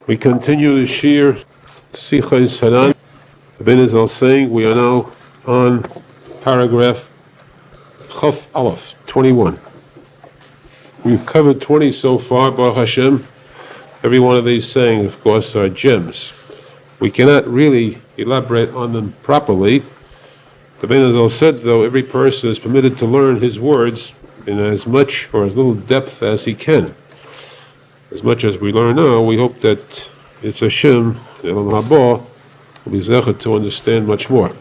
We continue the Shir Sichos HaRan. Arizal saying we are now on paragraph Chaf Aleph 21. We've covered 20 so far, Baruch Hashem. Every one of these sayings, of course, are gems. We cannot really elaborate on them properly. The Arizal said, though, every person is permitted to learn his words in as much or as little depth as he can. As much as we learn now, we hope that it's Hashem, Elam Haba, will be zecher to understand much more.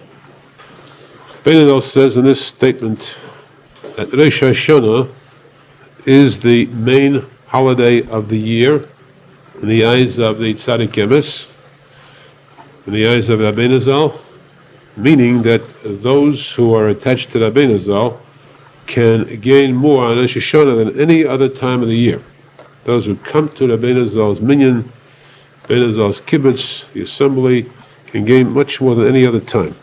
Arizal says in this statement that Rosh Hashanah is the main holiday of the year in the eyes of the tzadik emes, in the eyes of Rabbi Nachman, meaning that those who are attached to Rabbi Nachman can gain more on Rosh Hashanah than any other time of the year. Those who come to Rabbi Nachman's minyan, Rabbi Nachman's kibbutz, the assembly, can gain much more than any other time.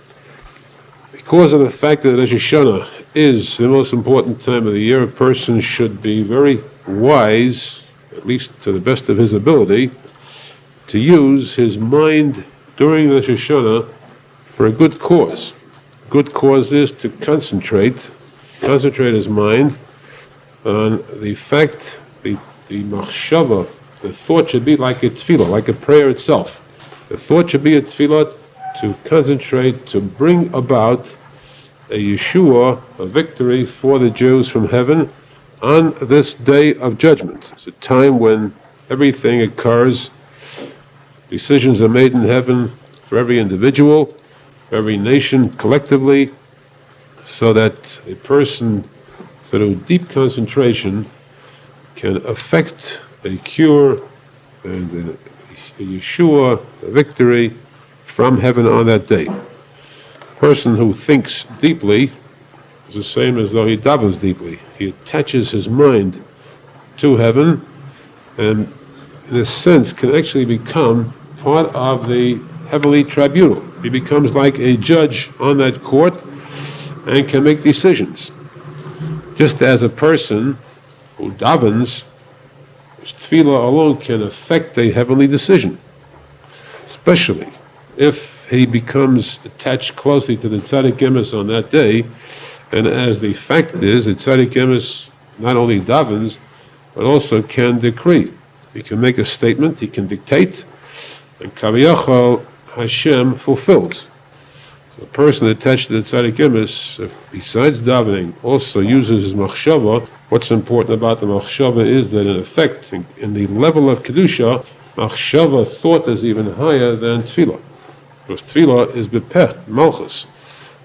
Because of the fact that Rosh Hashanah is the most important time of the year, a person should be very wise, at least to the best of his ability, to use his mind during Rosh Hashanah for a good cause. Good cause is to concentrate his mind on the fact, the machshava, the thought should be like a tefillah, like a prayer itself. The thought should be a tefillah to concentrate, to bring about a Yeshua, a victory for the Jews from heaven on this day of judgment. It's a time when everything occurs, decisions are made in heaven for every individual, for every nation collectively, so that a person, through deep concentration, can affect a cure and a Yeshua, a victory from heaven on that day. A person who thinks deeply is the same as though he davens deeply. He attaches his mind to heaven and, in a sense, can actually become part of the heavenly tribunal. He becomes like a judge on that court and can make decisions. Just as a person who davens, his tefillah alone can affect a heavenly decision, especially if he becomes attached closely to the tzadik emes on that day. And as the fact is, the tzadik emes not only davens, but also can decree. He can make a statement, he can dictate, and kaviyachal Hashem fulfills. So a person attached to the tzadik emes, besides davening, also uses his machshava. What's important about the machshava is that, in effect, in the level of kedusha, machshava thought is even higher than tefillah. Because tefillah is bepeh, malchus.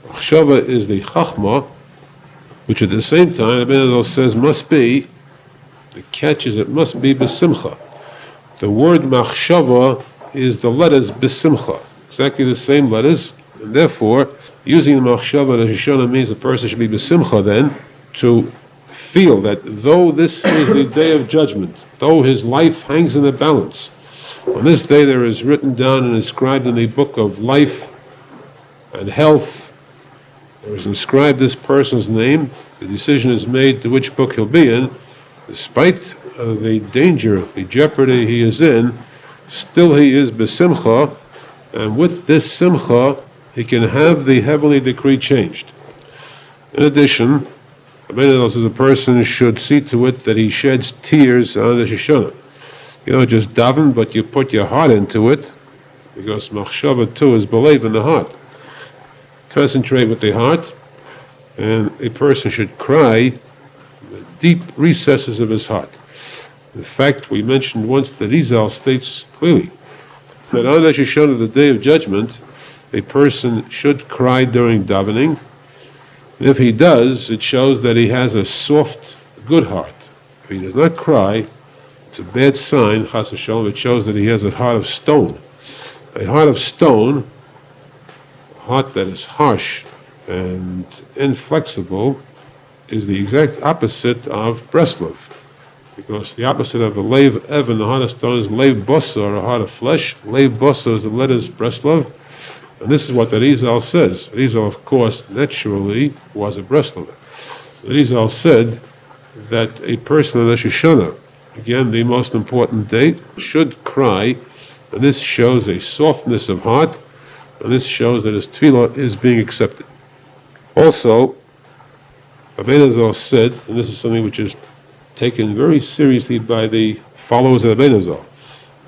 Machshava is the chachma, which at the same time, Rabbi Nachman says must be, the catch is it must be besimcha. The word machshava is the letters besimcha, exactly the same letters, and therefore, using the machshava Rosh Hashanah means a person should be besimcha then, to feel that though this is the day of judgment, though his life hangs in the balance, on this day there is written down and inscribed in the book of life and health, there is inscribed this person's name, the decision is made to which book he'll be in. Despite the danger, the jeopardy he is in, still he is besimcha, and with this simcha he can have the heavenly decree changed. In addition, Rabbi Nachman says a person should see to it that he sheds tears on Rosh Hashanah. You don't just daven, but you put your heart into it, because machshava too is believe in the heart. Concentrate with the heart, and a person should cry in the deep recesses of his heart. In fact, we mentioned once that Arizal states clearly that on Rosh Hashanah, the day of judgment, a person should cry during davening. And if he does, it shows that he has a soft, good heart. If he does not cry, it's a bad sign, chas v'shalom. It shows that he has a heart of stone. A heart of stone, a heart that is harsh and inflexible, is the exact opposite of Breslov. Because the opposite of a leiv evan, the heart of stone, is leiv basar, a heart of flesh. Leiv basar is the letters Breslov. And this is what the Arizal says. Arizal, of course, naturally was a Breslover. Arizal said that a person on Rosh Hashanah again the most important date, should cry, and this shows a softness of heart, and this shows that his tefillah is being accepted. Also, Arizal said, and this is something which is taken very seriously by the followers of Arizal,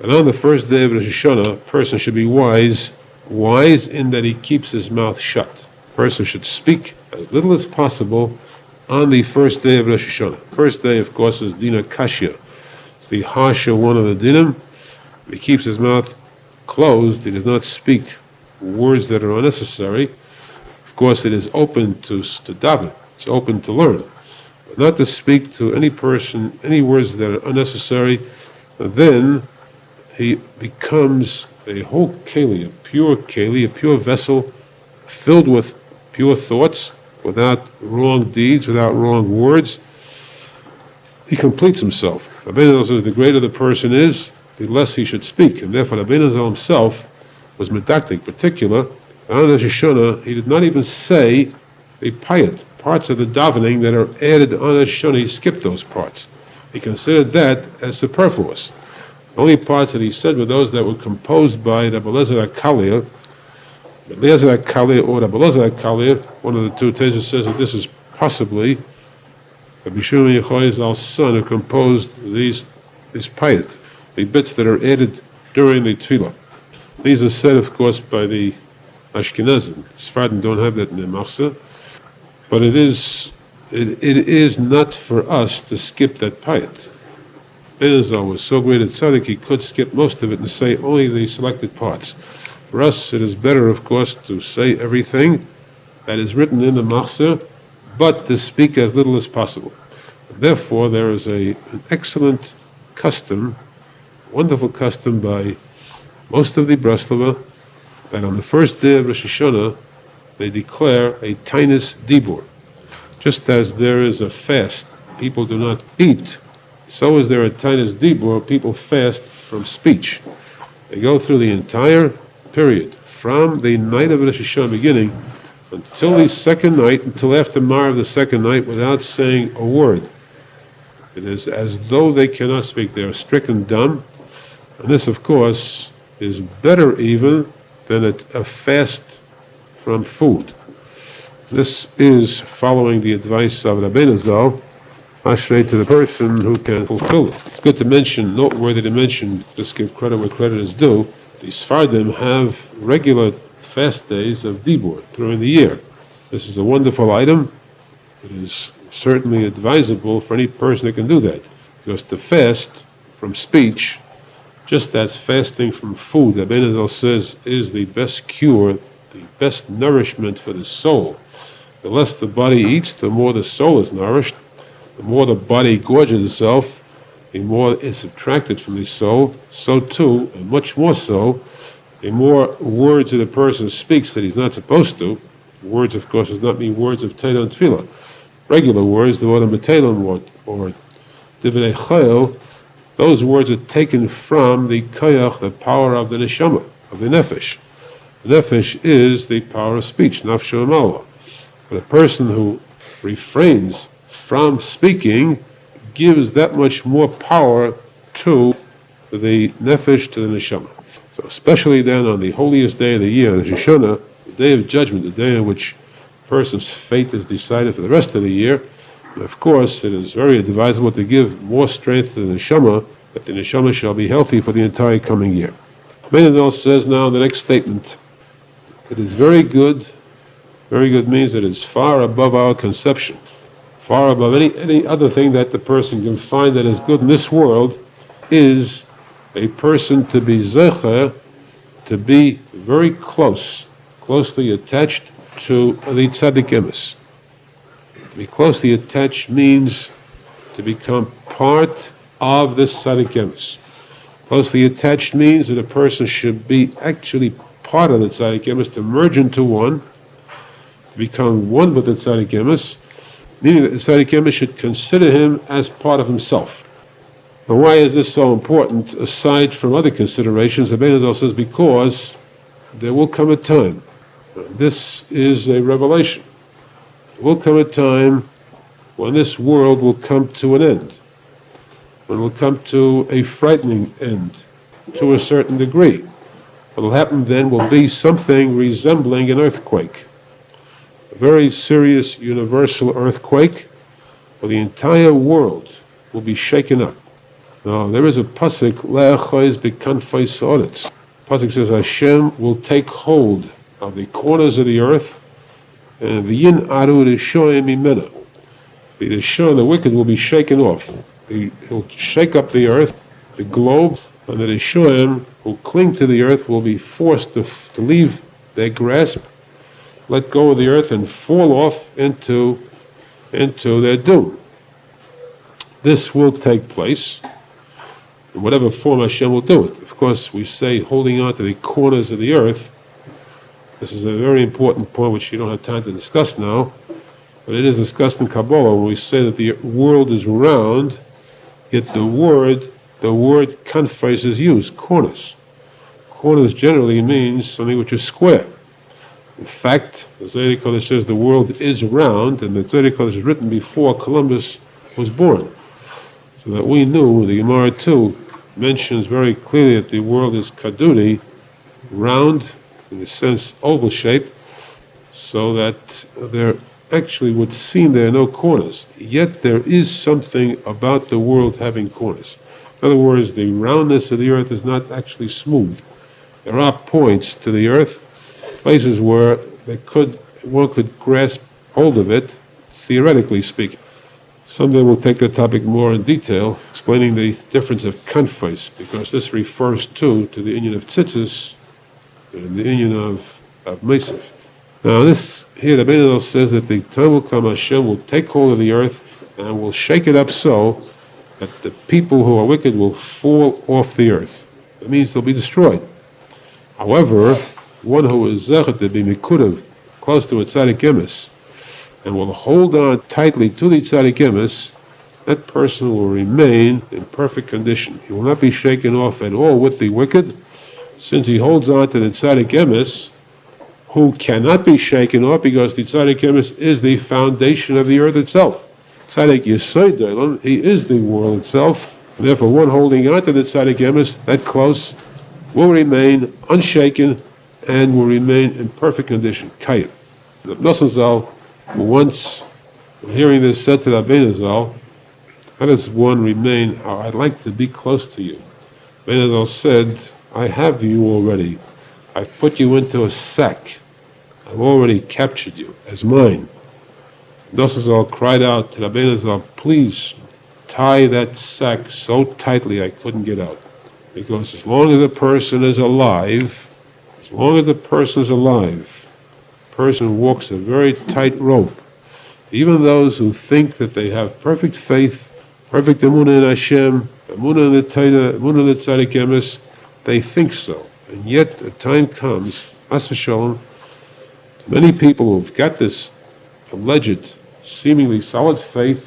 that on the first day of Rosh Hashanah, a person should be wise in that he keeps his mouth shut. A person should speak as little as possible on the first day of Rosh Hashanah. First day, of course, is Dina Kashya. It's the harsher one of the dinim. He keeps his mouth closed. He does not speak words that are unnecessary. Of course, it is open to daven. It's open to learn. But not to speak to any person any words that are unnecessary. Then he becomes a whole keli, a pure vessel, filled with pure thoughts, without wrong deeds, without wrong words. He completes himself. Rabbi Nachman says the greater the person is, the less he should speak. And therefore Rabbi Nachman himself was medactic, particular. On Rosh Hashanah, he did not even say the payat, parts of the davening that are added on Rosh Hashanah. He skipped those parts. He considered that as superfluous. The only parts that he said were those that were composed by Rabbi Eliezer HaKalir. Eliezer HaKalir or Rabbi Eliezer HaKalir, one of the two Tesis, says that this is possibly Rabbi Shimon Yochai's son who composed these payat, the bits that are added during the tefillah. These are said, of course, by the Ashkenazim. Sephardim don't have that in their machzah, but it is not for us to skip that payat. Arizal was so great at tzadik he could skip most of it and say only the selected parts. For us, it is better, of course, to say everything that is written in the machzah, but to speak as little as possible. Therefore, there is an excellent custom, wonderful custom by most of the Breslova, that on the first day of Rosh Hashanah, they declare a tainus dibur. Just as there is a fast, people do not eat, so is there a tainus dibur, people fast from speech. They go through the entire period, from the night of Rosh Hashanah beginning, until the second night, until after Mar of the second night, without saying a word. It is as though they cannot speak. They are stricken dumb. And this, of course, is better even than a fast from food. This is following the advice of Rabbi Nachman, ashrei to the person who can fulfill it. It's good to mention, noteworthy to mention, just give credit where credit is due, the Sephardim have regular fast days of dibur during the year. This is a wonderful item. It is certainly advisable for any person that can do that, because to fast from speech, just as fasting from food, that Arizal says is the best cure, the best nourishment for the soul. The less the body eats, the more the soul is nourished. The more the body gorges itself, the more is subtracted from the soul. So too, and much more so, the more words that a person speaks that he's not supposed to. Words, of course, does not mean words of Torah and Tefillah. Regular words, the word of Metelim or Divrei Chayil, those words are taken from the koyach, the power of the neshama, of the nefesh. The nefesh is the power of speech, nafsho ma'ala. But a person who refrains from speaking gives that much more power to the nefesh, to the neshama. So especially then on the holiest day of the year, the Shoshana, the day of judgment, the day in which a person's fate is decided for the rest of the year, and of course it is very advisable to give more strength to the neshama, that the neshama shall be healthy for the entire coming year. Menachem says now in the next statement, it is very good means it is far above our conception, far above any other thing that the person can find that is good in this world, is a person to be zecher, to be very closely attached to the tzadik emes. To be closely attached means to become part of this tzadik emes. Closely attached means that a person should be actually part of the tzadik emes, to merge into one, to become one with the tzadik emes, meaning that the tzadik emes should consider him as part of himself. Now, why is this so important, aside from other considerations? Arizal says because there will come a time, this is a revelation, there will come a time when this world will come to an end. It will come to a frightening end to a certain degree. What will happen then will be something resembling an earthquake. A very serious universal earthquake where the entire world will be shaken up. Now, there is a posek, le'achois bekanfei sa'aretz. Posek says Hashem will take hold of the corners of the earth, and the yin aru rishoyim imena. The rishon, the wicked, will be shaken off. He'll shake up the earth, the globe, and the rishoyim who cling to the earth will be forced to leave their grasp, let go of the earth, and fall off into their doom. This will take place in whatever form Hashem will do it. Of course, we say holding on to the corners of the earth. This is a very important point which you don't have time to discuss now, but it is discussed in Kabbalah when we say that the world is round, yet the word kanfais is used, corners. Corners generally means something which is square. In fact, the Zohar Kodesh says the world is round, and the Zohar Kodesh is written before Columbus was born. So that we knew, the Gemara too mentions very clearly that the world is kadudi, round, in a sense oval shape, so that there actually would seem there are no corners. Yet there is something about the world having corners. In other words, the roundness of the earth is not actually smooth. There are points to the earth, places where one could grasp hold of it, theoretically speaking. Someday we'll take the topic more in detail, explaining the difference of kanfais, because this refers to the union of tzitzis and the union of mesef. Now this here, the Arizal says that the time will come, Hashem will take hold of the earth and will shake it up so that the people who are wicked will fall off the earth. That means they'll be destroyed. However, one who is zechet to be kiruv, close to a tzadik emes, and will hold on tightly to the tzadik emes, that person will remain in perfect condition. He will not be shaken off at all with the wicked, since he holds on to the tzadik emes, who cannot be shaken off because the tzadik emes is the foundation of the earth itself. Tzadik yesod olam, he is the world itself, and therefore one holding on to the tzadik emes that close will remain unshaken and will remain in perfect condition. Kayim. The Nosson once, hearing this, said to Rabbi Nachman, how does one remain? I'd like to be close to you. Rabbi Nachman said, I have you already. I've put you into a sack. I've already captured you as mine. Nosson cried out to Rabbi Nachman, please tie that sack so tightly I couldn't get out. Because as long as a person is alive, the person walks a very tight rope. Even those who think that they have perfect faith, perfect emunah in Hashem, emunah in the Torah, emunah in the tzadik emes, they think so. And yet a time comes, as v'shalom, many people who've got this alleged, seemingly solid faith,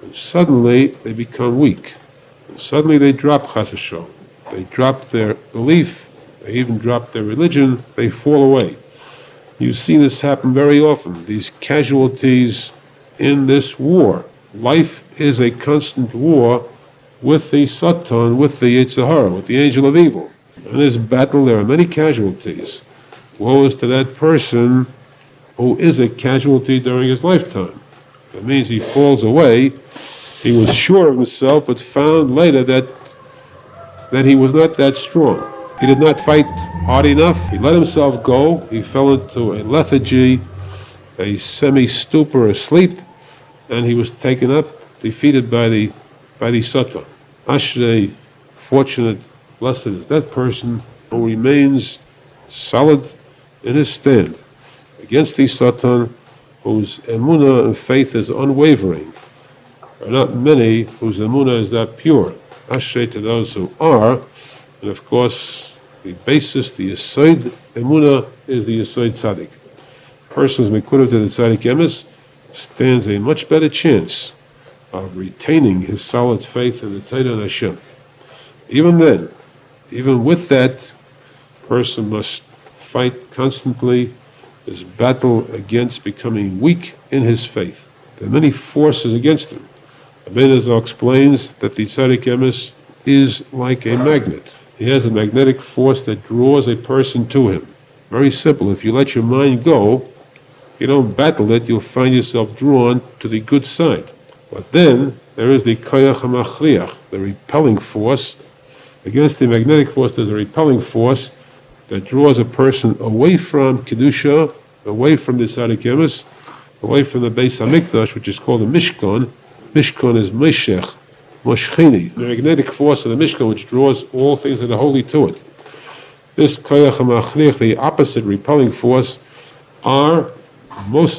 and suddenly they become weak. And suddenly they drop chas v'shalom. They drop their belief, they even drop their religion, they fall away. You've seen this happen very often, these casualties in this war. Life is a constant war with the Satan, with the Yitzhahara, with the angel of evil. In this battle there are many casualties. Woe is to that person who is a casualty during his lifetime. That means he falls away. He was sure of himself, but found later that he was not that strong. He did not fight hard enough. He let himself go. He fell into a lethargy, a semi-stupor, asleep, and he was taken up, defeated by the Satan. Ashrei, fortunate, blessed is that person who remains solid in his stand against the Satan, whose emunah and faith is unwavering. There are not many whose emunah is that pure. Ashrei to those who are. And of course, the basis, the yesod emunah, is the yesod tzadik. Persons mekudav to the tzadik emes stands a much better chance of retaining his solid faith in the Torah and Hashem. Even then, even with that, person must fight constantly this battle against becoming weak in his faith. There are many forces against him. Arizal explains that the tzadik emes is like a magnet. He has a magnetic force that draws a person to him. Very simple. If you let your mind go, you don't battle it, you'll find yourself drawn to the good side. But then there is the koyach hamachriach, the repelling force. Against the magnetic force, there's a repelling force that draws a person away from kedusha, away from the tzadik emes, away from the Beis Hamikdash, which is called the Mishkan. Mishkan is Meshech, Moshchini, the magnetic force of the Mishkan, which draws all things that are holy to it. This koyach hamachriach, the opposite repelling force, are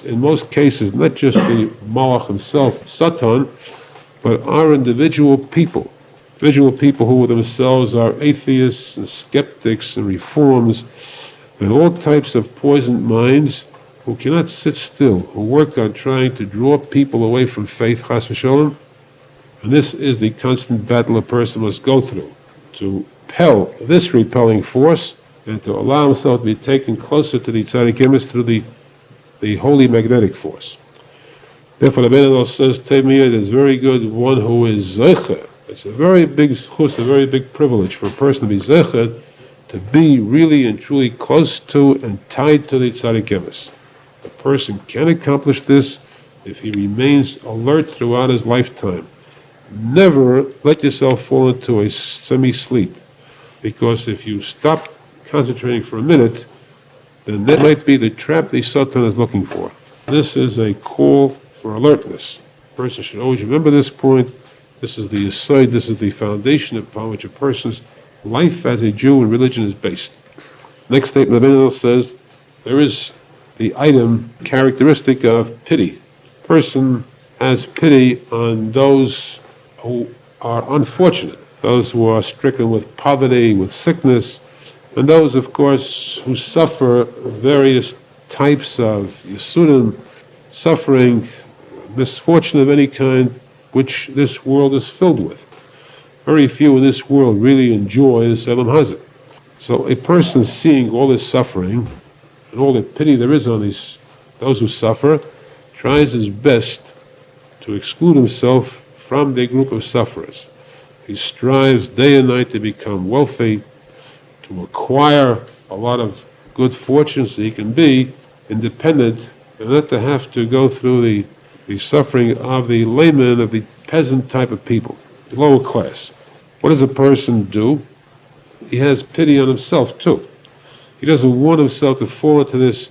in most cases not just the Malach himself, Satan, but are individual people who themselves are atheists and skeptics and reforms and all types of poisoned minds who cannot sit still, who work on trying to draw people away from faith, chas v'sholem. And this is the constant battle a person must go through, to repel this repelling force and to allow himself to be taken closer to the tzadik emes through the holy magnetic force. Therefore, the Menachem says, Temiyah, it is very good one who is zeicher. It's a very big schus, a very big privilege for a person to be zeicher, to be really and truly close to and tied to the tzadik emes. A person can accomplish this if he remains alert throughout his lifetime. Never let yourself fall into a semi-sleep, because if you stop concentrating for a minute, then that might be the trap the Satan is looking for. This is a call for alertness. A person should always remember this point. This is the aside, this is the foundation upon which a person's life as a Jew and religion is based. Next statement of Arizal says, there is the item characteristic of pity. A person has pity on those who are unfortunate, those who are stricken with poverty, with sickness, and those, of course, who suffer various types of yisudim, suffering, misfortune of any kind, which this world is filled with. Very few in this world really enjoy the Selam Hazard. So a person seeing all this suffering and all the pity there is on those who suffer, tries his best to exclude himself from the group of sufferers. He strives day and night to become wealthy, to acquire a lot of good fortune so he can be independent and not to have to go through the suffering of the layman, of the peasant type of people, the lower class. What does a person do? He has pity on himself too. He doesn't want himself to fall into this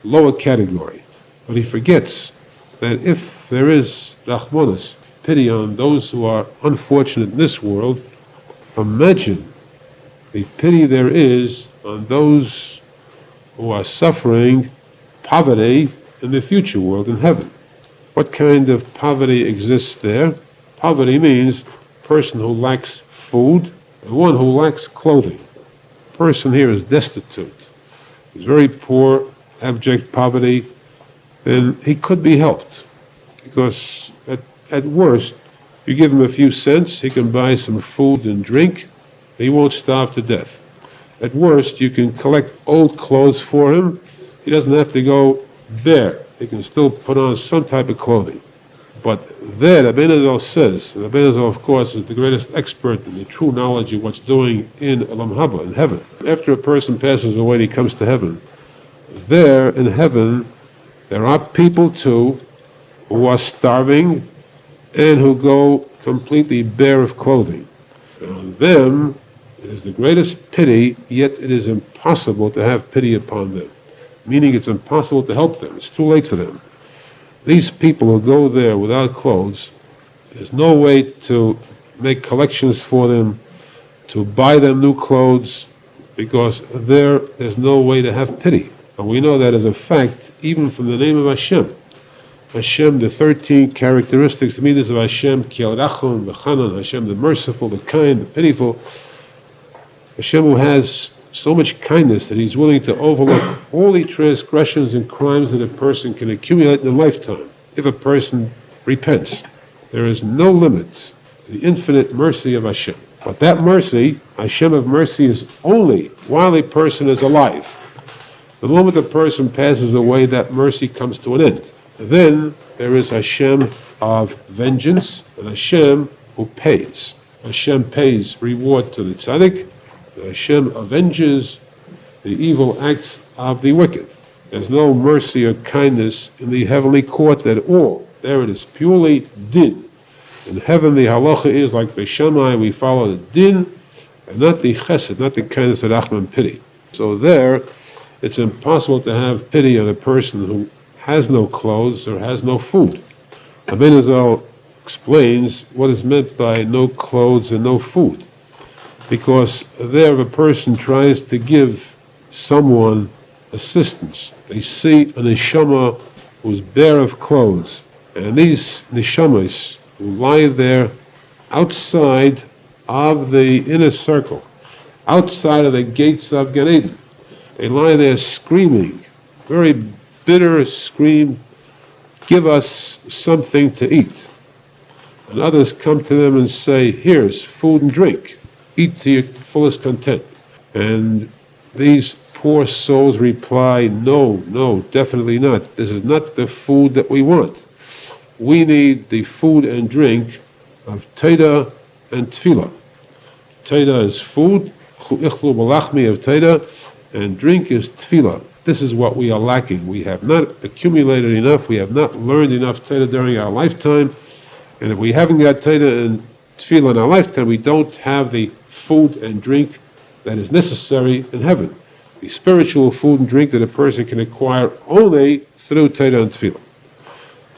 lower category, but he forgets that if there is rachmanis, pity on those who are unfortunate in this world, imagine the pity there is on those who are suffering poverty in the future world, in heaven. What kind of poverty exists there? Poverty means a person who lacks food and one who lacks clothing. The person here is destitute. He's very poor, abject poverty. Then he could be helped, because at worst, you give him a few cents, he can buy some food and drink, he won't starve to death. At worst, you can collect old clothes for him. He doesn't have to go there. He can still put on some type of clothing. But there, Rabbi Arizal says, and Rabbi Arizal, of course, is the greatest expert in the true knowledge of what's doing in Olam Haba, in heaven. After a person passes away and he comes to heaven, there in heaven, there are people too who are starving and who go completely bare of clothing. On them, it is the greatest pity, yet it is impossible to have pity upon them. Meaning it's impossible to help them. It's too late for them. These people who go there without clothes, there's no way to make collections for them, to buy them new clothes, because there's no way to have pity. And we know that as a fact, even from the name of Hashem. Hashem, the 13 characteristics, the meanings of Hashem, Ki al-Rachum, v'chanan, Hashem, the merciful, the kind, the pitiful. Hashem, who has so much kindness that He's willing to overlook all the transgressions and crimes that a person can accumulate in a lifetime. If a person repents, there is no limit to the infinite mercy of Hashem. But that mercy, Hashem of mercy, is only while a person is alive. The moment a person passes away, that mercy comes to an end. Then there is Hashem of vengeance and Hashem who pays. Hashem pays reward to the tzadik, and Hashem avenges the evil acts of the wicked. There's no mercy or kindness in the heavenly court at all. There it is purely din. In heaven the halacha is like Beishamai, we follow the din, and not the chesed, not the kindness of Rahman pity. So there, it's impossible to have pity on a person who has no clothes or has no food. Arizal explains what is meant by no clothes and no food. Because there, if a person tries to give someone assistance, they see a neshama who's bare of clothes, and these neshamas who lie there outside of the inner circle, outside of the gates of Gan Eden, they lie there screaming, very bitter scream, give us something to eat. And others come to them and say, here's food and drink, eat to your fullest content. And these poor souls reply, no, definitely not. This is not the food that we want. We need the food and drink of Teda and Tefillah. Teda is food, ichlu balachmi of Teda, and drink is Tefillah. This is what we are lacking. We have not accumulated enough, we have not learned enough Teda during our lifetime, and if we haven't got Teda and Tefillah in our lifetime, we don't have the food and drink that is necessary in heaven. The spiritual food and drink that a person can acquire only through Teda and Tefillah.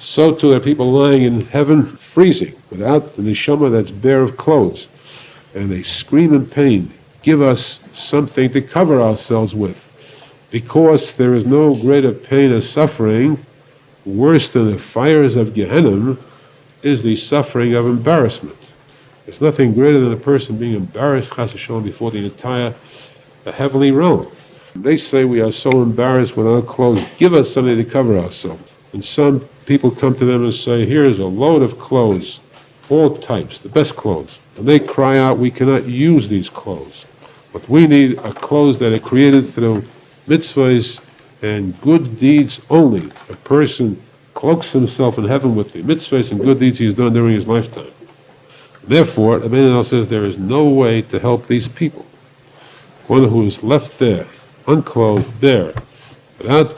So too are people lying in heaven freezing without the neshama that's bare of clothes, and they scream in pain, give us something to cover ourselves with, because there is no greater pain or suffering worse than the fires of Gehenna is the suffering of embarrassment. There's nothing greater than a person being embarrassed, chas v'shalom, before the entire heavenly realm. They say we are so embarrassed with our clothes, give us something to cover ourselves. And some people come to them and say, here's a load of clothes, all types, the best clothes. And they cry out, we cannot use these clothes. But we need are clothes that are created through mitzvahs and good deeds only. A person cloaks himself in heaven with the mitzvahs and good deeds he has done during his lifetime. Therefore, Arizal says there is no way to help these people. One who is left there, unclothed, bare, without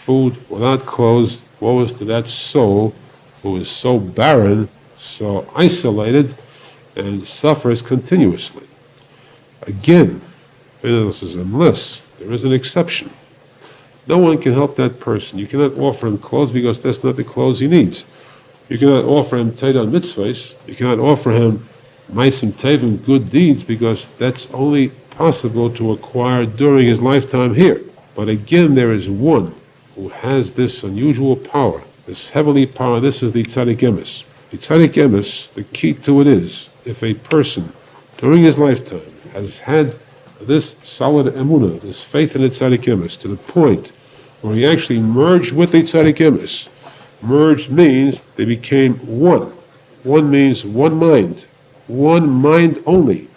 food, without clothes, woe is to that soul who is so barren, so isolated, and suffers continuously. Again, Arizal says, unless there is an exception, no one can help that person. You cannot offer him clothes because that's not the clothes he needs. You cannot offer him Teda mitzvahs. You cannot offer him Maisim Tevim, good deeds, because that's only possible to acquire during his lifetime here. But again, there is one who has this unusual power, this heavenly power. This is the tzadik emes. The tzadik emes, the key to it is, if a person during his lifetime has had this solid emunah, this faith in the tzadik emes, to the point where he actually merged with the tzadik emes. Merged means they became one. One means one mind only.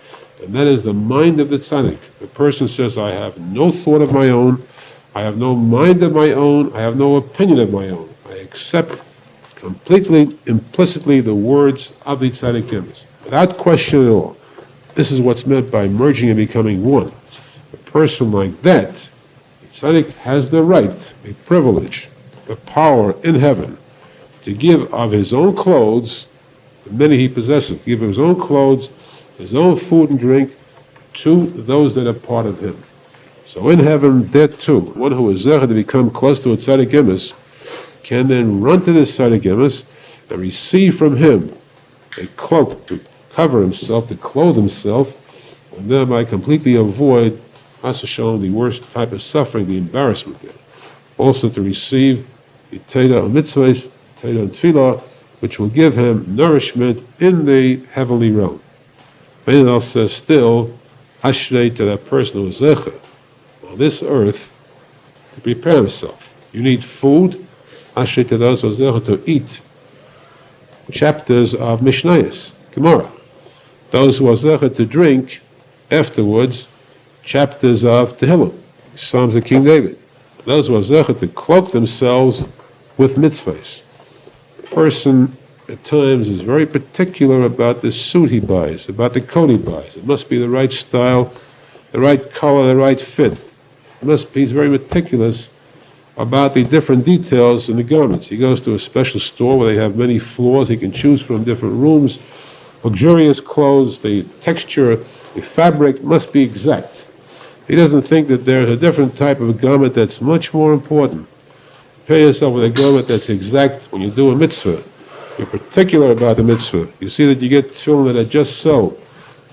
And that is the mind of the tzaddik. The person says, I have no thought of my own, I have no mind of my own, I have no opinion of my own. I accept completely, implicitly the words of the tzaddik emes, without question at all. This is what's meant by merging and becoming one. A person like that, the tzaddik has the right, the privilege, the power in heaven to give of his own clothes, the many he possesses, to give of his own clothes, his own food and drink to those that are part of him. So in heaven, there too, one who is zecher to become close to a tzadik emes can then run to this tzadik emes and receive from him a cloak to cover himself, to clothe himself, and thereby completely avoid, as shown, the worst type of suffering, the embarrassment there. Also to receive the Teda mitzvahs, Teda and Tefillah, which will give him nourishment in the heavenly realm. Arizal says still, Ashrei to that person who is zecher on this earth to prepare himself. You need food, Ashrei to those who are zecher to eat chapters of Mishnayos, Gemara. Those who are zecher to drink afterwards chapters of Tehillim, Psalms of King David. Those who are zecher to cloak themselves with mitzvahs. The person at times is very particular about the suit he buys, about the coat he buys. It must be the right style, the right color, the right fit. He's very meticulous about the different details in the garments. He goes to a special store where they have many floors. He can choose from different rooms. Luxurious clothes, the texture, the fabric must be exact. He doesn't think that there's a different type of a garment that's much more important. Prepare yourself with a garment that's exact when you do a mitzvah. You're particular about the mitzvah. You see that you get tefillin that are just so.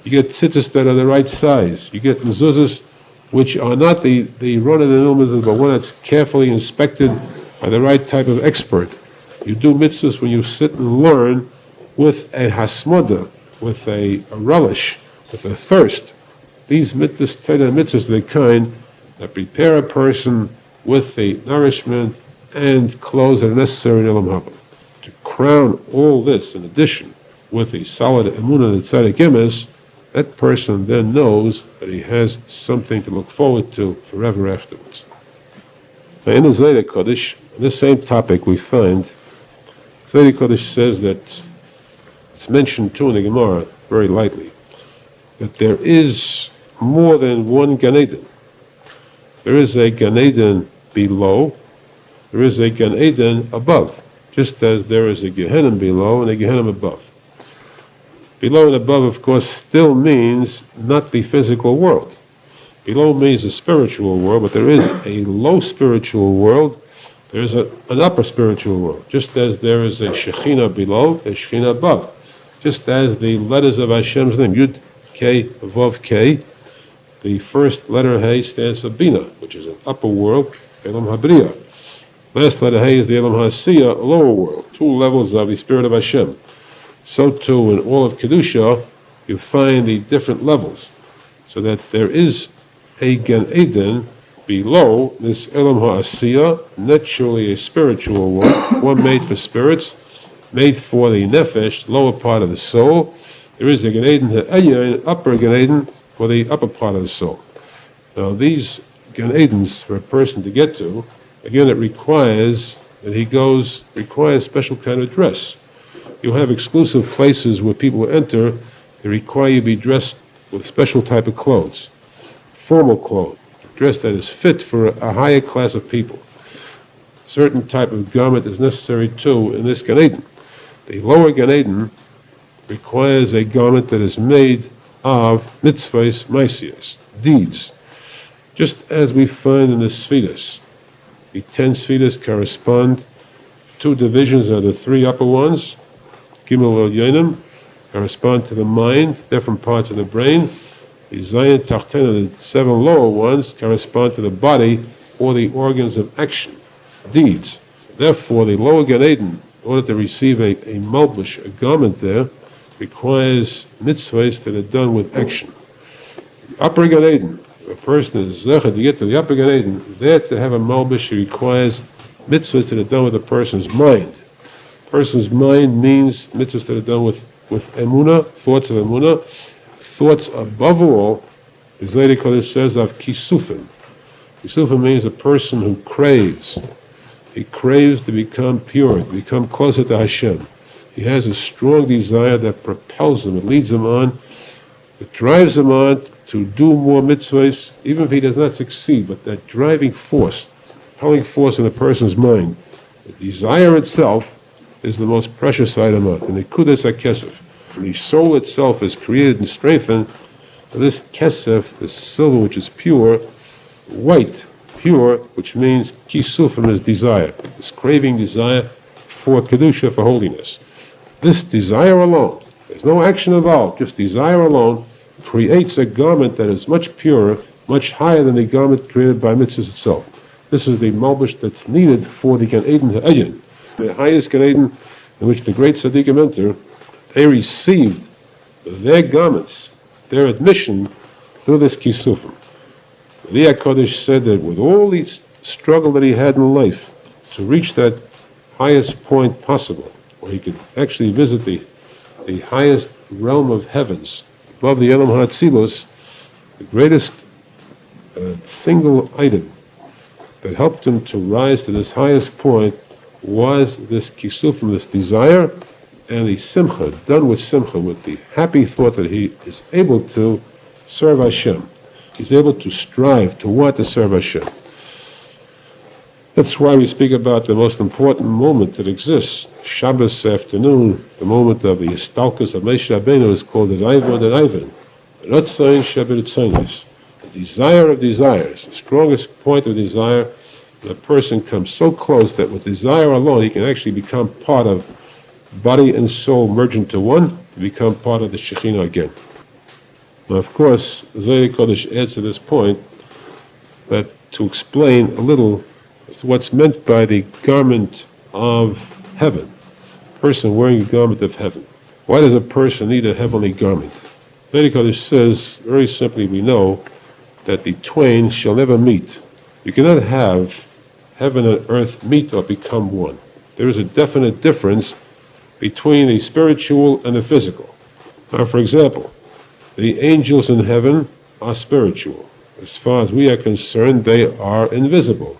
You get tzitzis that are the right size. You get mezuzahs which are not the run-of-the-mill mezuzahs, but one that's carefully inspected by the right type of expert. You do mitzvahs when you sit and learn with a hasmoda, with a relish, with a thirst. These mitzvahs are the kind that prepare a person with the nourishment and clothes that are necessary in Olam Haba. To crown all this, in addition, with a solid emunah and tzadik emes, that person then knows that he has something to look forward to forever afterwards. Now in the Zayda Kodesh, on this same topic we find, Zayda Kodesh says that, it's mentioned too in the Gemara, very lightly, that there is more than one Gan Eden. There is a Gan Eden below, there is a Gan Eden above, just as there is a Gehenna below and a Gehenna above. Below and above, of course, still means not the physical world. Below means the spiritual world, but there is a low spiritual world, there is an upper spiritual world, just as there is a Shekhinah below, a Shekhinah above. Just as the letters of Hashem's name, Yud, K, Vav, K, the first letter Hey stands for Bina, which is an upper world, Elam HaBriya. Last letter Hey is the Elam HaSiyah, a lower world, two levels of the Spirit of Hashem. So too in all of Kedusha, you find the different levels, so that there is a Gan Eden below this Elam HaSiyah, naturally a spiritual one made for spirits, made for the nefesh, lower part of the soul. There is a Gan Eden Ha'elyon, upper Gan Eden, for the upper part of the soul. Now these Gan Edens, for a person to get to, again it requires special kind of dress. You have exclusive places where people enter, they require you to be dressed with special type of clothes, formal clothes, dress that is fit for a higher class of people. Certain type of garment is necessary too in this Gan Eden. The lower Gan Eden requires a garment that is made of mitzvahs, maasiyos, deeds. Just as we find in the Sfidas. The 10 Sfidas correspond, 2 divisions are the 3 upper ones, Gimel Yonim, correspond to the mind, different parts of the brain. The Zayin Tachtena, the 7 lower ones, correspond to the body or the organs of action, deeds. Therefore, the lower Gan Eden, in order to receive a malbush, a garment there, requires mitzvahs that are done with action. The upper Gan Eden, if a person is zecher to get to the upper Gan Eden, there to have a malbush requires mitzvahs that are done with a person's mind. A person's mind means mitzvahs that are done with emunah, thoughts of emunah, thoughts above all, the Zayda Kodesh says, of kisufim. Kisufim means a person who craves. He craves to become pure, to become closer to Hashem. He has a strong desire that propels him, it leads him on, it drives him on to do more mitzvahs, even if he does not succeed, but that driving force, propelling force in a person's mind, the desire itself is the most precious item of it. And the kudas ha-kesef, the soul itself is created and strengthened for this kesef, this silver which is pure, white, pure, which means kisufim is desire, this craving desire for kedusha, for holiness. This desire alone, there's no action involved, just desire alone, creates a garment that is much purer, much higher than the garment created by mitzvahs itself. This is the malbush that's needed for the Gan Eden Ha'elyon, the highest Gan Eden in which the great tzaddikim enter. They received their garments, their admission through this kisufim. The HaKadosh said that with all the struggle that he had in life to reach that highest point possible, where he could actually visit the highest realm of heavens, above the Elam HaTzilus, the greatest single item that helped him to rise to this highest point was this kisufim, this desire, and the simcha, done with simcha, with the happy thought that he is able to serve Hashem. He's able to strive, to want to serve Hashem. That's why we speak about the most important moment that exists. Shabbos afternoon, the moment of the istalkus of Moshe Rabbeinu is called the Raiva the Raivan. Rotzain Shabbat. The desire of desires, the strongest point of desire, the person comes so close that with desire alone he can actually become part of body and soul merge into one, to become part of the Shekhinah again. Now, of course, Zohar Kodesh adds to this point that to explain a little what's meant by the garment of heaven, a person wearing a garment of heaven. Why does a person need a heavenly garment? Zohar Kodesh says, very simply, we know that the twain shall never meet. You cannot have heaven and earth meet or become one. There is a definite difference between the spiritual and the physical. Now, for example, the angels in heaven are spiritual. As far as we are concerned, they are invisible.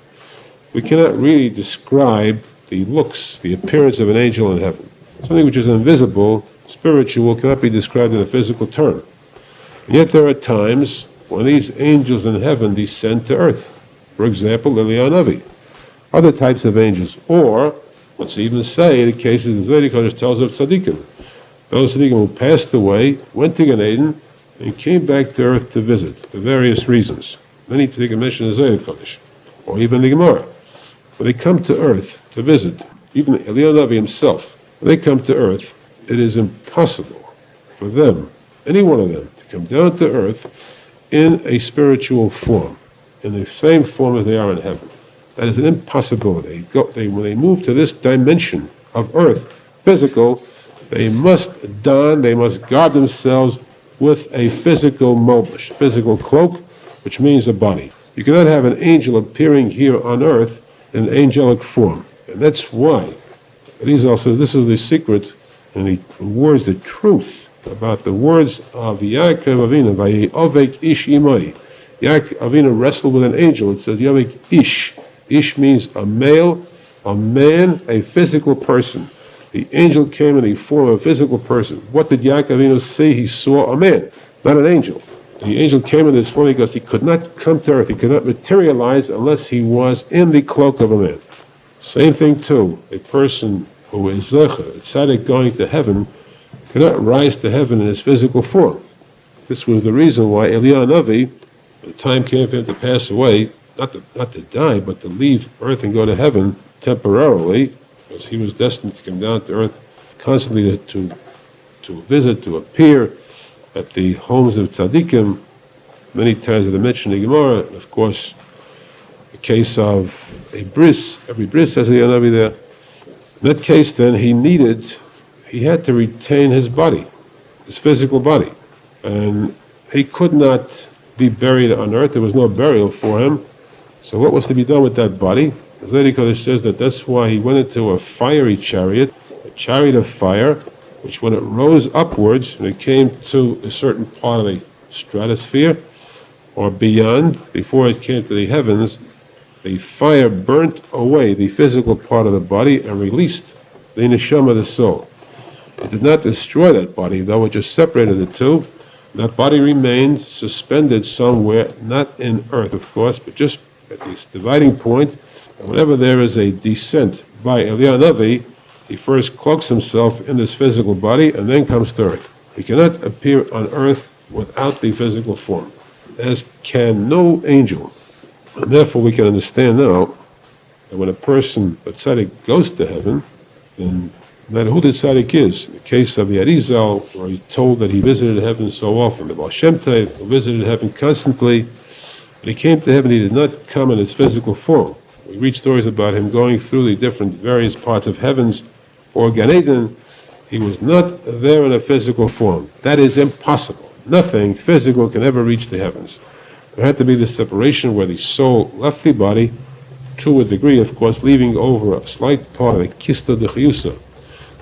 We cannot really describe the looks, the appearance of an angel in heaven. Something which is invisible, spiritual, cannot be described in a physical term. And yet there are times when these angels in heaven descend to earth. For example, Eliyahu Navi. Other types of angels. Or, let's even say, in the cases the Zohar Kodesh tells of tzaddikim. Those tzaddikim who passed away, went to Gan Eden, and came back to earth to visit, for various reasons. Many tzaddikim mention the Zohar Kodesh, or even the Gemara. When they come to earth to visit, even Eliyahu Navi himself, when they come to earth, it is impossible for them, any one of them, to come down to earth in a spiritual form, in the same form as they are in heaven. That is an impossibility. When they move to this dimension of earth, physical, they must guard themselves with a physical malbish, physical cloak, which means a body. You cannot have an angel appearing here on earth in angelic form. And that's why Arizal says this is the secret, and he words the truth about the words of Yaakov Avinu, Vayovek ish imai. Yaakov Avinu wrestled with an angel. It says Yovek ish. Ish means a male, a man, a physical person. The angel came in the form of a physical person. What did Yaakov Avinu see? He saw a man, not an angel. The angel came in this form because he could not come to earth. He could not materialize unless he was in the cloak of a man. Same thing too. A person who is zecher, a tzadik going to heaven, cannot rise to heaven in his physical form. This was the reason why Eliyahu Navi, when the time came for him to pass away, not to die, but to leave earth and go to heaven temporarily, because he was destined to come down to earth constantly to visit, to appear at the homes of tzaddikim. Many times they mention the Gemara, and of course, the case of a bris, every bris has a Navi there. In that case, then, he had to retain his body, his physical body, and he could not be buried on earth. There was no burial for him. So what was to be done with that body? The Zohar Kodesh says that's why he went into a fiery chariot, a chariot of fire, which when it rose upwards, and it came to a certain part of the stratosphere, or beyond, before it came to the heavens, the fire burnt away the physical part of the body and released the neshama, the soul. It did not destroy that body, though. It just separated the two. That body remained suspended somewhere, not in earth, of course, but just at this dividing point. And whenever there is a descent by Eliyahu Navi, he first cloaks himself in this physical body and then comes to earth. He cannot appear on earth without the physical form, as can no angel. And therefore we can understand now that when a person, a tzadik, goes to heaven, then no matter who the tzadik is, in the case of the Arizal, where he's told that he visited heaven so often, the Baal Shem Tov, who visited heaven constantly, when he came to heaven, he did not come in his physical form. We read stories about him going through the different various parts of heavens or Gan Eden. He was not there in a physical form. That is impossible. Nothing physical can ever reach the heavens. There had to be this separation where the soul left the body, to a degree, of course, leaving over a slight part of the kista de chiyusa.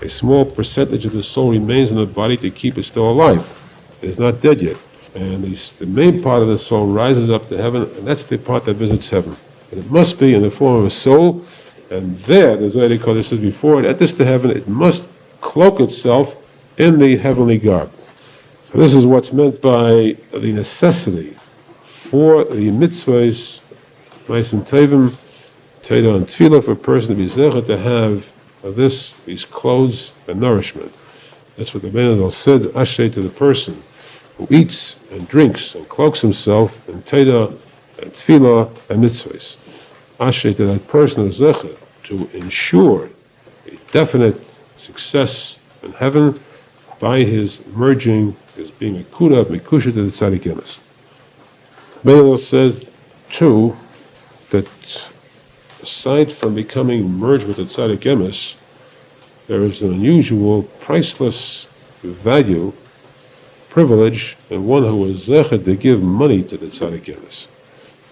A small percentage of the soul remains in the body to keep it still alive. It is not dead yet. And the main part of the soul rises up to heaven, and that's the part that visits heaven. But it must be in the form of a soul, And there, the Zohar Kodesh says, before it enters to heaven, it must cloak itself in the heavenly garb. So this is what's meant by the necessity for the mitzvahs, Ma'asim Tevim, Teda and Tefillah, for a person to be zecher to have these clothes and nourishment. That's what the Arizal said, Ashrei to the person who eats and drinks and cloaks himself in Teda and Tefillah and mitzvahs. Ashrei to that person who is zecher to ensure a definite success in heaven by his merging, his being a kuda, mikusha to the tzadik emes. Arizal says too that aside from becoming merged with the tzadik emes, there is an unusual, priceless value, privilege, in one who is zecher to give money to the tzadik emes.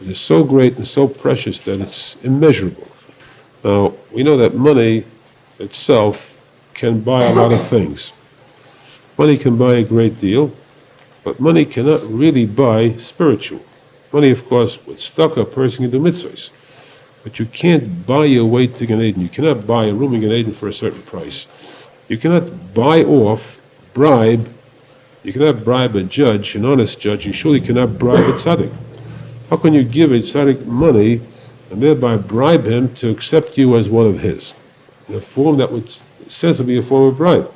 It is so great and so precious that it's immeasurable. Now, we know that money itself can buy a lot of things. Money can buy a great deal, but money cannot really buy spiritual. Money, of course, with stuck, a person can do mitzvahs. But you can't buy your way to Gan Eden. You cannot buy a room in Gan Eden for a certain price. You cannot buy off, bribe. You cannot bribe a judge, an honest judge. You surely cannot bribe a tzaddik. How can you give a tzaddik money and thereby bribe him to accept you as one of his, in a form that would says to be a form of bribe?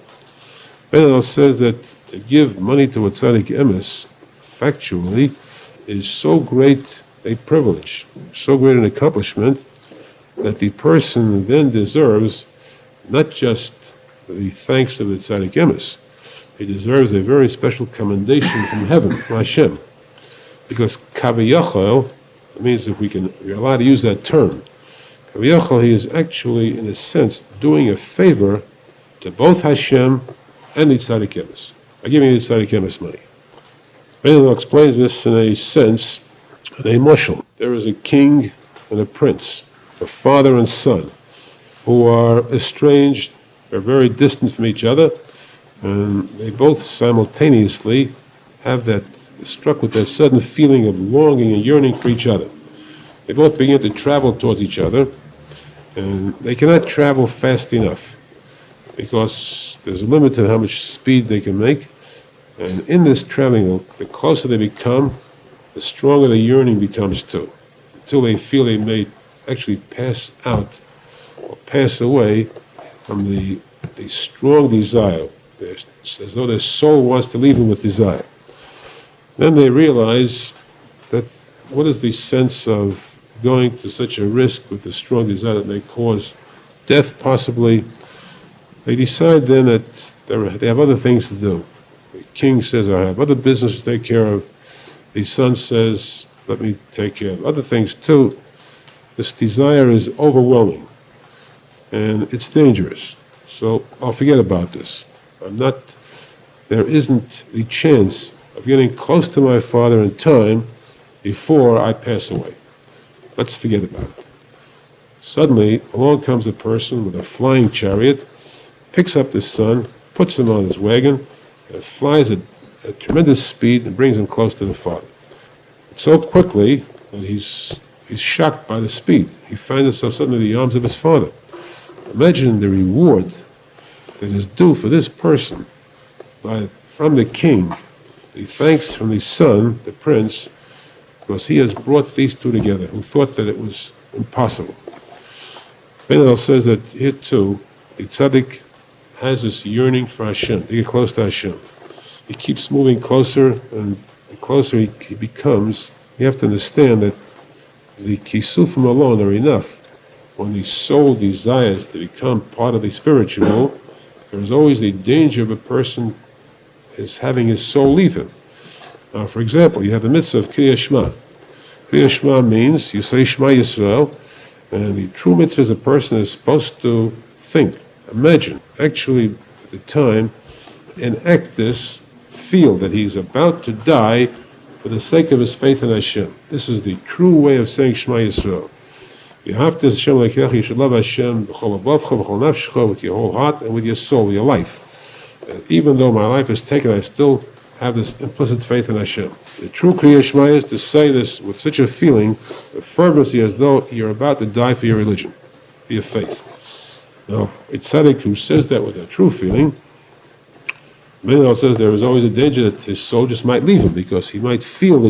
Menachem says that to give money to a tzaddik emes, factually, is so great a privilege, so great an accomplishment, that the person then deserves not just the thanks of the tzaddik emes, he deserves a very special commendation from heaven, from Hashem. Because kaviyachol, it means if we're allowed to use that term, kaviyachol, he is actually, in a sense, doing a favor to both Hashem and the tzaddik emes by giving the tzaddik emes money. Arizal explains this in a sense, in a mashal. There is a king and a prince, a father and son, who are estranged, are very distant from each other, and they both simultaneously have struck with that sudden feeling of longing and yearning for each other. They both begin to travel towards each other, and they cannot travel fast enough because there's a limit to how much speed they can make. And in this traveling, the closer they become, the stronger the yearning becomes too, until they feel they may actually pass out or pass away from the strong desire. It's as though their soul wants to leave them with desire. Then they realize that what is the sense of going to such a risk with the strong desire that may cause death possibly. They decide then that they have other things to do. The king says, I have other business to take care of. The son says, let me take care of other things too. This desire is overwhelming and it's dangerous. So I'll forget about this. There isn't the chance of getting close to my father in time before I pass away. Let's forget about it. Suddenly, along comes a person with a flying chariot, picks up the son, puts him on his wagon, and flies at tremendous speed and brings him close to the father. So quickly that he's shocked by the speed. He finds himself suddenly in the arms of his father. Imagine the reward that is due for this person from the king, the thanks from the son, the prince, because he has brought these two together, who thought that it was impossible. Menachem says that here too, the tzaddik has this yearning for Hashem, to get close to Hashem. He keeps moving closer, and the closer he becomes, you have to understand that the kisufim alone are enough. When the soul desires to become part of the spiritual, there is always the danger of a person is having his soul leave him. Now, for example, you have the mitzvah of Kriyas Shema. Kriyas Shema means you say Shema Yisrael, and the true mitzvah is a person is supposed to think, imagine, actually at the time, enact this, feel that he's about to die for the sake of his faith in Hashem. This is the true way of saying Shema Yisrael. You have to Hashem Elokecha, you should love Hashem b'chol avavcha, b'chol nafshecha, with your whole heart and with your soul, with your life. And even though my life is taken, I still have this implicit faith in Hashem. The true Kriyas Shema is to say this with such a feeling, a fervency, as though you're about to die for your religion. be a faith. Now, a tzadik who says that with a true feeling, Mendel says there is always a danger that his soul just might leave him because he might feel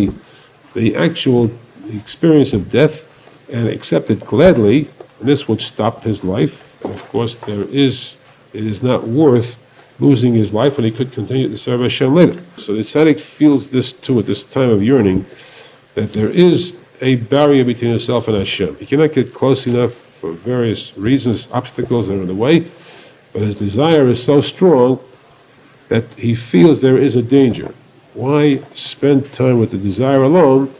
the actual experience of death and accept it gladly, and this would stop his life. And of course, it is not worth losing his life, and he could continue to serve Hashem later. So the tzaddik feels this too at this time of yearning, that there is a barrier between himself and Hashem. He cannot get close enough for various reasons, obstacles that are in the way, but his desire is so strong that he feels there is a danger. Why spend time with the desire alone?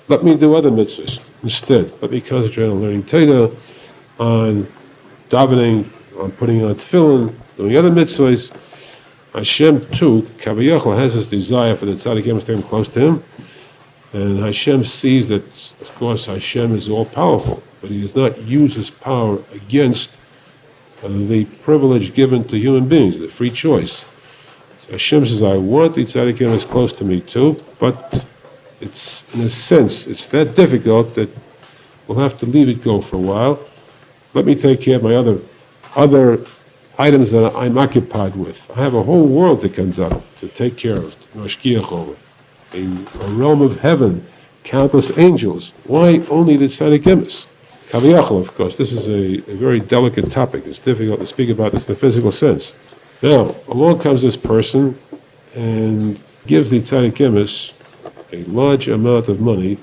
Let me do other mitzvahs instead. Let me concentrate on learning Torah, on davening, on putting on tefillin, doing other mitzvahs. Hashem too, Kaviyachal, has this desire for the tzaddik to stay close to him, and Hashem sees that, of course, Hashem is all-powerful, but he does not use his power against the privilege given to human beings, the free choice. So Hashem says, I want the tzaddik as close to me too, but it's, in a sense, it's that difficult that we'll have to leave it go for a while. Let me take care of my other items that I'm occupied with. I have a whole world to conduct, to take care of, to mashkiach over. A realm of heaven, countless angels. Why only the tzaddik emes? Kaviyachal, of course, this is a very delicate topic. It's difficult to speak about this in the physical sense. Now, along comes this person and gives the tzaddik emes a large amount of money,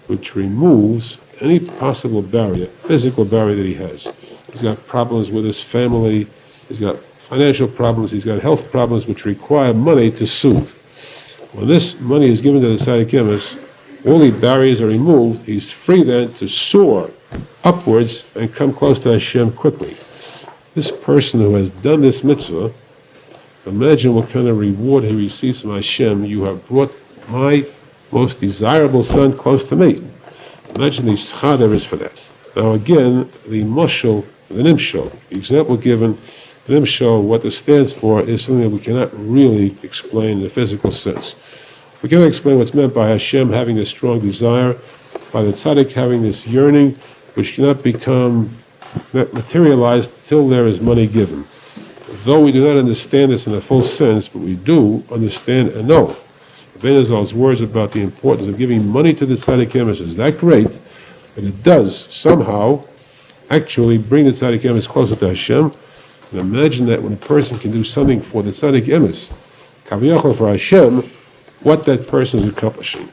which removes any possible barrier, physical barrier that he has. He's got problems with his family, he's got financial problems, he's got health problems which require money to soothe. When this money is given to the tzaddik emes, all the barriers are removed, he's free then to soar upwards and come close to Hashem quickly. This person who has done this mitzvah, imagine what kind of reward he receives from Hashem. You have brought my most desirable son close to me. Imagine the schar there is for that. Now again, the moshel, the nimshol, the example given, the nimshol, what this stands for is something that we cannot really explain in the physical sense. We cannot explain what's meant by Hashem having this strong desire, by the tzaddik having this yearning, which cannot become materialized till there is money given. Though we do not understand this in a full sense, but we do understand and know. Arizal's words about the importance of giving money to the tzaddik emes is that great that it does somehow actually bring the tzaddik emes closer to Hashem. And imagine that when a person can do something for the tzaddik emes, kaviyachol for Hashem, what that person is accomplishing.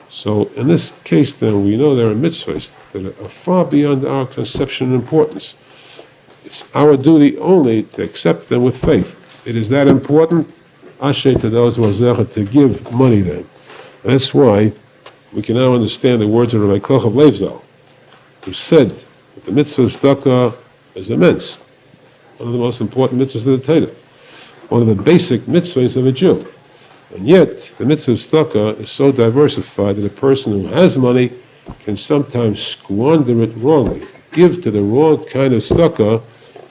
So in this case then, we know there are mitzvahs that are far beyond our conception and importance. It's our duty only to accept them with faith. It is that important, ashay to those who are zecher to give money then. And that's why we can now understand the words of Rabbi Koch of Leivzal, who said that the mitzvah of tzedakah is immense. One of the most important mitzvahs of the Torah. One of the basic mitzvahs of a Jew. And yet, the mitzvah of tzedakah is so diversified that a person who has money can sometimes squander it wrongly. Give to the wrong kind of tzedakah,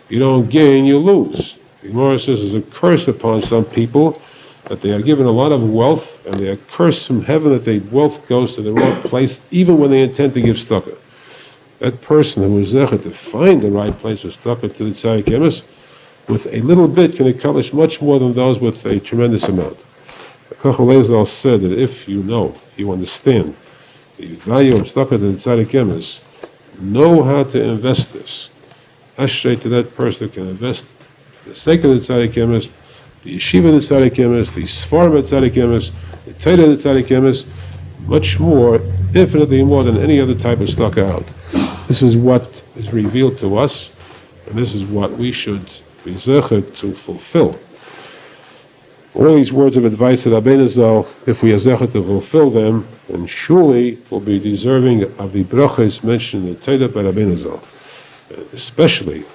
you don't gain, you lose. The Gemara says there's a curse upon some people that they are given a lot of wealth, and they are cursed from heaven that their wealth goes to the wrong place, even when they intend to give tzedakah. That person who is zecher to find the right place for tzedakah to the tzaddik emes, with a little bit can accomplish much more than those with a tremendous amount. Koch Leivzal said that if you understand the value of tzedakah to the tzaddik emes, know how to invest this. Ashrei to that person who can invest for the sake of the tzaddik emes, the yeshiva of the tzaddik emes, the sfarim of the tzaddik emes, the Torah of the tzaddik emes, much more, infinitely more than any other type of tzedakah out. This is what is revealed to us, and this is what we should be zecher to fulfill. All these words of advice at Arizal, if we are zecher to fulfill them, then surely we'll be deserving of the brachos mentioned in the Torah by Arizal. Especially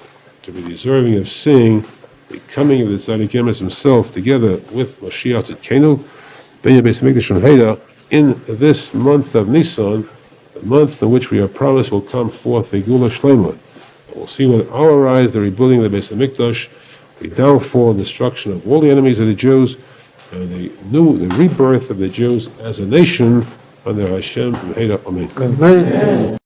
to be deserving of seeing the coming of the tzaddik emes himself together with Mashiach Tikuney Zohar in this month of Nisan, the month in which we are promised will come forth the Gula Shlema. We'll see with our eyes the rebuilding of the Beis HaMikdash, the downfall and destruction of all the enemies of the Jews, and the rebirth of the Jews as a nation under Hashem. Amen.